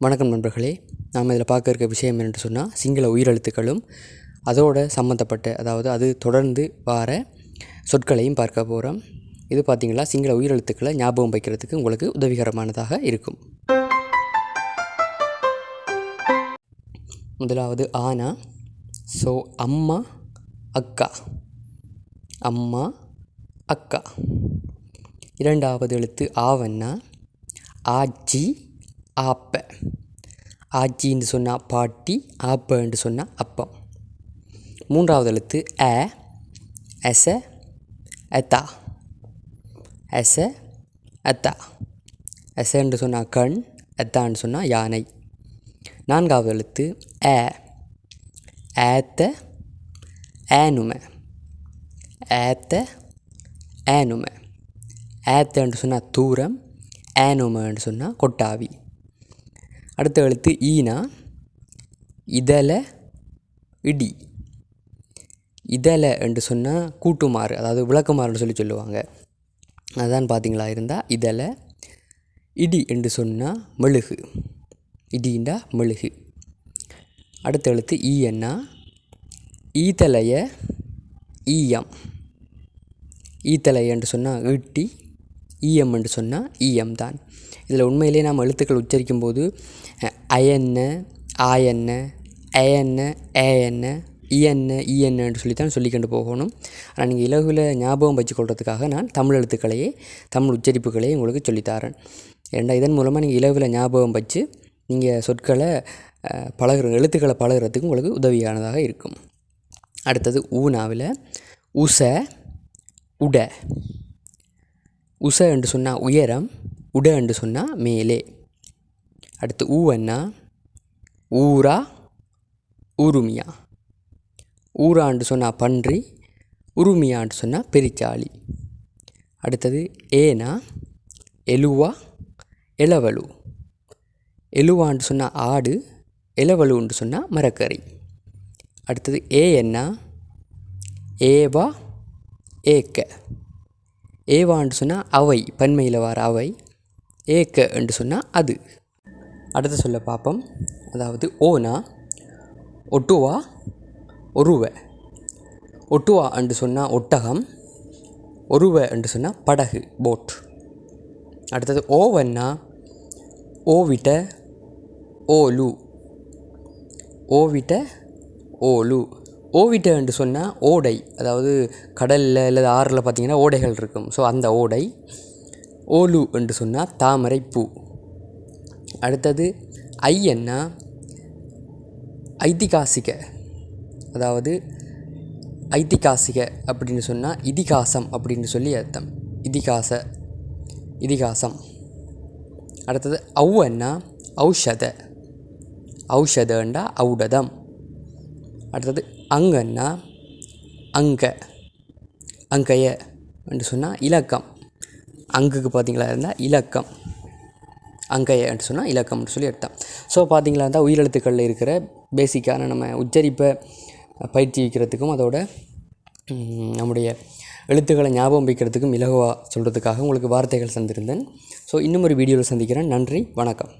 வணக்கம் நண்பர்களே. நாம் இதில் பார்க்க இருக்க விஷயம் என்னென்று சொன்னால் சிங்கள உயிரெழுத்துக்களும் அதோட சம்மந்தப்பட்ட அது தொடர்ந்து வார சொற்களையும் பார்க்க போகிறோம். இது பார்த்திங்களா சிங்கள உயிரெழுத்துக்களை ஞாபகம் வைக்கிறதுக்கு உங்களுக்கு உதவிகரமானதாக இருக்கும். முதலாவது ஆனா. ஸோ அம்மா அக்கா, அம்மா அக்கா. இரண்டாவது எழுத்து ஆவன்னா. ஆச்சி ஆப்ப. ஆச்சின்னு சொன்னால் பாட்டி, ஆப்பன்னு சொன்னால் அப்பம். மூன்றாவது எழுத்து அ. எச எத்தா. எச எத்தா. எசன்னு சொன்னால் கண், எத்தான்னு சொன்னால் யானை. நான்காவது எழுத்து ஏ. ஏத்த ஏனும. ஏத்த ஏனும. ஏத்தன்னு சொன்னால் தூரம், ஏனுமன்னு சொன்னால் கொட்டாவி. அடுத்த எழுத்து ஈனா. இதழ இடி. இதழை என்று சொன்னால் கூட்டுமாறு, விளக்குமாறுன்னு சொல்லுவாங்க. அதுதான் பார்த்திங்களா இருந்தால் இதழை. இடி என்று சொன்னால் மெழுகு. இடிண்டா மெழுகு. அடுத்த எழுத்து ஈயன்னா. ஈத்தலைய ஈயம். ஈத்தலை என்று சொன்னால் ஈட்டி, ஈயம் என்று சொன்னால் ஈயம் தான். இதில் உண்மையிலே நாம் எழுத்துக்கள் உச்சரிக்கும் போது அயன்ன, ஆயன்ன, ஏயன்ன, ஏயன்ன, இயன்ன, ஈயன்ன என்று சொல்லித்தான் சொல்லிக்கொண்டு போகணும். ஆனால் நீங்கள் இலகுல ஞாபகம் வச்சுக்கொள்கிறதுக்காக நான் தமிழ் எழுத்துக்களையே, தமிழ் உச்சரிப்புகளையே உங்களுக்கு சொல்லித்தரேன். ஏன்னா இதன் மூலமாக நீங்கள் இலகுல ஞாபகம் வச்சு நீங்கள் சொற்களை எழுத்துக்களை பழகிறதுக்கு உங்களுக்கு உதவியானதாக இருக்கும். அடுத்தது ஊனாவில் உச உட. உச என்று சொன்னால் உயரம், உட என்று சொன்னால் மேலே. அடுத்து ஊவன்னா. ஊரா உருமியா. ஊரான்னு சொன்னால் பன்றி, உருமியான்னு சொன்னால் பெரிச்சாளி. அடுத்தது ஏனா. எலுவா எலவலு. எலுவான்னு சொன்னால் ஆடு, எலவலுன்னு சொன்னால் மரக்கறி. அடுத்தது ஏன்னா. ஏவா ஏக்க. ஏவான்னு சொன்னால் அவை, பன்மையில் வர அவை. ஏக்க என்று சொன்னால் அது. அடுத்து சொல்ல பார்ப்போம். ஓனா. ஒட்டுவா ஒருவ. ஒட்டுவா என்று சொன்னால் ஒட்டகம், ஒருவ என்று சொன்னால் படகு, போட். அடுத்தது ஓவன்னா. ஓவிட்ட ஓலு. ஓவிட்ட ஓலு. ஓவிட்ட என்று சொன்னால் ஓடை, கடலில் அல்லது ஆறில் பார்த்திங்கன்னா ஓடைகள் இருக்கும். ஸோ அந்த ஓடை. ஓலு என்று சொன்னால் தாமரை பூ. அடுத்தது ஐயன்னா. ஐதிகாசிக. ஐதிகாசிக அப்படின்னு சொன்னால் இதிகாசம் அப்படின்னு சொல்லி அர்த்தம். இதிகாசம். அடுத்தது ஔவன்னா. ஔஷத. ஔஷதண்டா ஔடதம். அடுத்தது அங்கன்னா. அங்கைய என்று சொன்னால் இலக்கம். அங்குக்கு பார்த்திங்களா இருந்தால் இலக்கம். அங்கைய என்று சொன்னால் இலக்கம்னு சொல்லி அர்த்தம். ஸோ பார்த்திங்களா இருந்தால் உயிரெழுத்துக்களில் இருக்கிற பேசிக்கான நம்ம உச்சரிப்பை பயிற்சி வைக்கிறதுக்கும் அதோட நம்முடைய எழுத்துக்களை ஞாபகம் வைக்கிறதுக்கும் இலகுவாக சொல்கிறதுக்காக உங்களுக்கு வார்த்தைகள் தந்திருந்தேன். ஸோ இன்னும் ஒரு வீடியோவில் சந்திக்கிறேன். நன்றி, வணக்கம்.